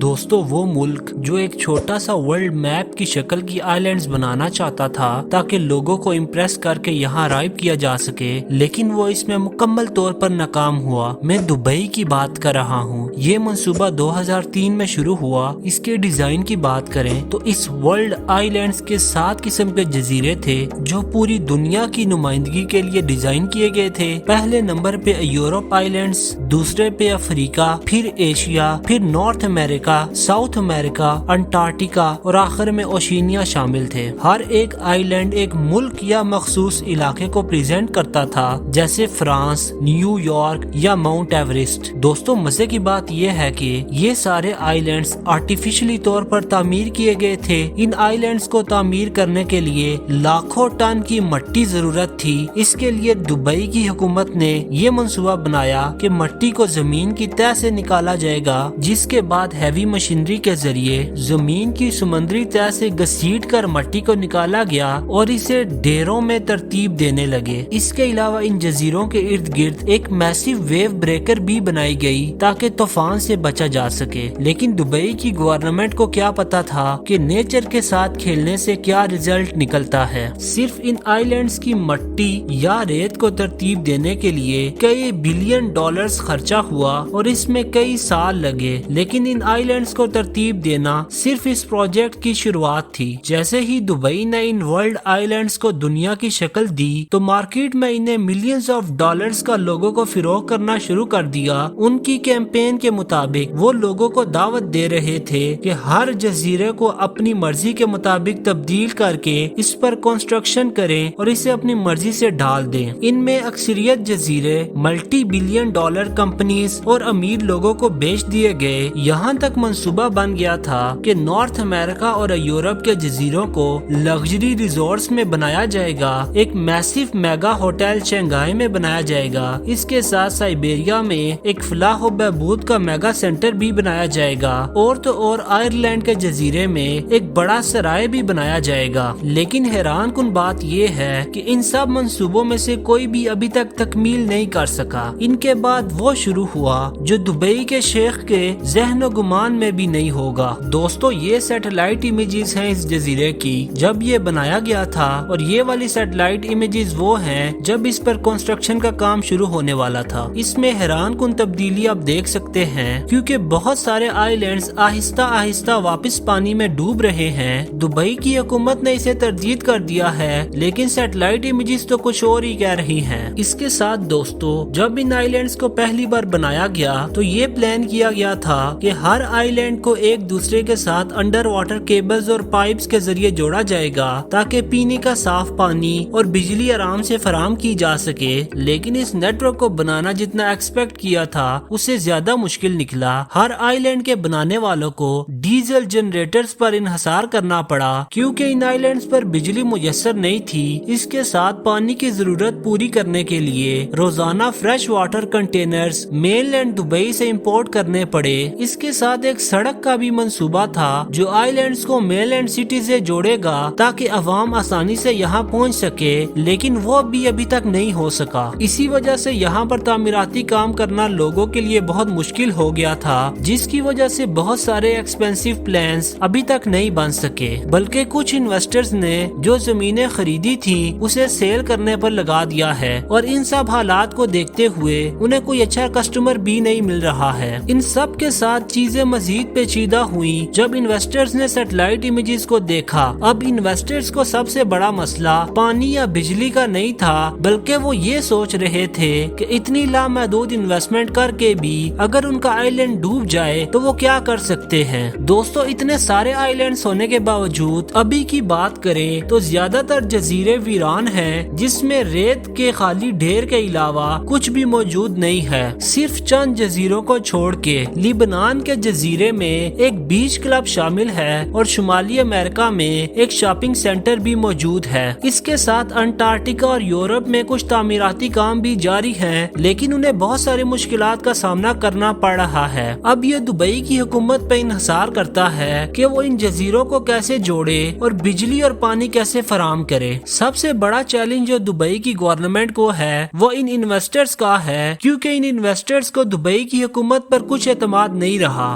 دوستو وہ ملک جو ایک چھوٹا سا ورلڈ میپ کی شکل کی آئیلینڈز بنانا چاہتا تھا تاکہ لوگوں کو امپریس کر کے یہاں ارائیو کیا جا سکے، لیکن وہ اس میں مکمل طور پر ناکام ہوا۔ میں دبئی کی بات کر رہا ہوں۔ یہ منصوبہ 2003 میں شروع ہوا۔ اس کے ڈیزائن کی بات کریں تو اس ورلڈ آئیلینڈز کے 7 قسم کے جزیرے تھے جو پوری دنیا کی نمائندگی کے لیے ڈیزائن کیے گئے تھے۔ پہلے نمبر پہ یورپ آئیلینڈز، دوسرے پہ افریقہ، پھر ایشیا، پھر نارتھ امریکہ، ساؤتھ امریکہ، انٹارکٹیکا اور آخر میں اوشینیا شامل تھے۔ ہر ایک آئی لینڈ ایک ملک یا مخصوص علاقے کو پریزنٹ کرتا تھا، جیسے فرانس، نیو یارک یا ماؤنٹ ایوریسٹ۔ دوستو مزے کی بات یہ ہے کہ یہ سارے آئی لینڈز آرٹیفیشلی طور پر تعمیر کیے گئے تھے۔ ان آئی لینڈز کو تعمیر کرنے کے لیے لاکھوں ٹن کی مٹی ضرورت تھی۔ اس کے لیے دبئی کی حکومت نے یہ منصوبہ بنایا کہ مٹی کو زمین کی تہہ سے نکالا جائے گا، جس کے بعد ہیوی مشینری کے ذریعے زمین کی سمندری تہہ سے گھسیٹ کر مٹی کو نکالا گیا اور اسے ڈھیروں میں ترتیب دینے لگے۔ اس کے علاوہ ان جزیروں کے ارد گرد ایک میسیو ویو بریکر بھی بنائی گئی تاکہ طوفان سے بچا جا سکے۔ لیکن دبئی کی گورنمنٹ کو کیا پتا تھا کہ نیچر کے ساتھ کھیلنے سے کیا ریزلٹ نکلتا ہے۔ صرف ان آئی لینڈز کی مٹی یا ریت کو ترتیب دینے کے لیے کئی بلین ڈالرز خرچہ ہوا اور اس میں کئی سال لگے، لیکن ان آئی لینڈز کو ترتیب دینا صرف اس پروجیکٹ کی شروعات تھی۔ جیسے ہی دبئی نے ان ورلڈ آئی لینڈز کو دنیا کی شکل دی تو مارکیٹ میں انہیں ملینز آف ڈالرز کا لوگوں کو فروغ کرنا شروع کر دیا۔ ان کی کیمپین کے مطابق وہ لوگوں کو دعوت دے رہے تھے کہ ہر جزیرے کو اپنی مرضی کے مطابق تبدیل کر کے اس پر کنسٹرکشن کریں اور اسے اپنی مرضی سے ڈھال دیں۔ ان میں اکثریت جزیرے ملٹی بلین ڈالر کمپنیز اور امیر لوگوں کو بیچ دیے گئے۔ یہاں تک منصوبہ بن گیا تھا کہ نارتھ امریکہ اور یورپ کے جزیروں کو لگژری ریزورٹس میں بنایا جائے گا۔ ایک میسیو میگا ہوٹل شنگھائی میں بنایا جائے گا۔ اس کے ساتھ سائبیریا میں ایک فلاح و بہبود کا میگا سینٹر بھی بنایا جائے گا، اور تو اور آئرلینڈ کے جزیرے میں ایک بڑا سرائے بھی بنایا جائے گا۔ لیکن حیران کن بات یہ ہے کہ ان سب منصوبوں میں سے کوئی بھی ابھی تک تکمیل نہیں کر سکا۔ ان کے بعد وہ شروع ہوا جو دبئی کے شیخ کے ذہن و گمان میں بھی نہیں ہوگا۔ دوستو یہ سیٹلائٹ امیجز ہیں اس جزیرے کی جب یہ بنایا گیا تھا، اور یہ والی سیٹلائٹ امیجز وہ ہیں جب اس پر کنسٹرکشن کا کام شروع ہونے والا تھا۔ اس میں حیران کن تبدیلی آپ دیکھ سکتے ہیں کیونکہ بہت سارے آئی لینڈز آہستہ آہستہ واپس پانی میں ڈوب رہے ہیں۔ دبئی کی حکومت نے اسے تردید کر دیا ہے، لیکن سیٹلائٹ امیجز تو کچھ اور ہی کہہ رہی ہیں۔ اس کے ساتھ دوستو جب ان آئی لینڈز کو پہلی بار بنایا گیا تو یہ پلان کیا گیا تھا کہ ہر آئی لینڈ کو ایک دوسرے کے ساتھ انڈر واٹر کیبلز اور پائپس کے ذریعے جوڑا جائے گا تاکہ پینے کا صاف پانی اور بجلی آرام سے فراہم کی جا سکے۔ لیکن اس نیٹ ورک کو بنانا جتنا ایکسپیکٹ کیا تھا اس سے زیادہ مشکل نکلا۔ ہر آئی لینڈ کے بنانے والوں کو ڈیزل جنریٹرز پر انحصار کرنا پڑا کیونکہ ان آئی لینڈز پر بجلی میسر نہیں تھی۔ اس کے ساتھ پانی کی ضرورت پوری کرنے کے لیے روزانہ فریش واٹر کنٹینرز مین لینڈ دبئی سے امپورٹ کرنے پڑے۔ اس کے ساتھ ایک سڑک کا بھی منصوبہ تھا جو آئی لینڈز کو مین لینڈ سٹی سے جوڑے گا تاکہ عوام آسانی سے یہاں پہنچ سکے، لیکن وہ بھی ابھی تک نہیں ہو سکا۔ اسی وجہ سے یہاں پر تعمیراتی کام کرنا لوگوں کے لیے بہت مشکل ہو گیا تھا، جس کی وجہ سے بہت سارے ایکسپینسو پلانز ابھی تک نہیں بن سکے، بلکہ کچھ انویسٹرز نے جو زمینیں خریدی تھی اسے سیل کرنے پر لگا دیا ہے، اور ان سب حالات کو دیکھتے ہوئے انہیں کوئی اچھا کسٹمر بھی نہیں مل رہا ہے۔ ان سب کے ساتھ چیزیں مزید پیچیدہ ہوئیں جب انویسٹرز نے سیٹلائٹ امیجز کو دیکھا۔ اب انویسٹرز کو سب سے بڑا مسئلہ پانی یا بجلی کا نہیں تھا، بلکہ وہ یہ سوچ رہے تھے کہ اتنی لامحدود انویسٹمنٹ کر کے بھی اگر ان کا آئی لینڈ ڈوب جائے تو وہ کیا کر سکتے ہیں۔ دوستو اتنے سارے آئی لینڈز ہونے کے باوجود ابھی کی بات کریں تو زیادہ تر جزیرے ویران ہیں، جس میں ریت کے خالی ڈھیر کے علاوہ کچھ بھی موجود نہیں ہے۔ صرف چند جزیروں کو چھوڑ کے لبنان کے جزیرے میں ایک بیچ کلب شامل ہے اور شمالی امریکہ میں ایک شاپنگ سینٹر بھی موجود ہے۔ اس کے ساتھ انٹارکٹیکا اور یورپ میں کچھ تعمیراتی کام بھی جاری ہیں، لیکن انہیں بہت ساری مشکلات کا سامنا کرنا پڑ رہا ہے۔ اب یہ دبئی کی حکومت پہ انحصار کرتا ہے کہ وہ ان جزیروں کو کیسے جوڑے اور بجلی اور پانی کیسے فراہم کرے۔ سب سے بڑا چیلنج جو دبئی کی گورنمنٹ کو ہے وہ ان انویسٹرز کا ہے، کیونکہ ان انویسٹرز کو دبئی کی حکومت پر کچھ اعتماد نہیں رہا۔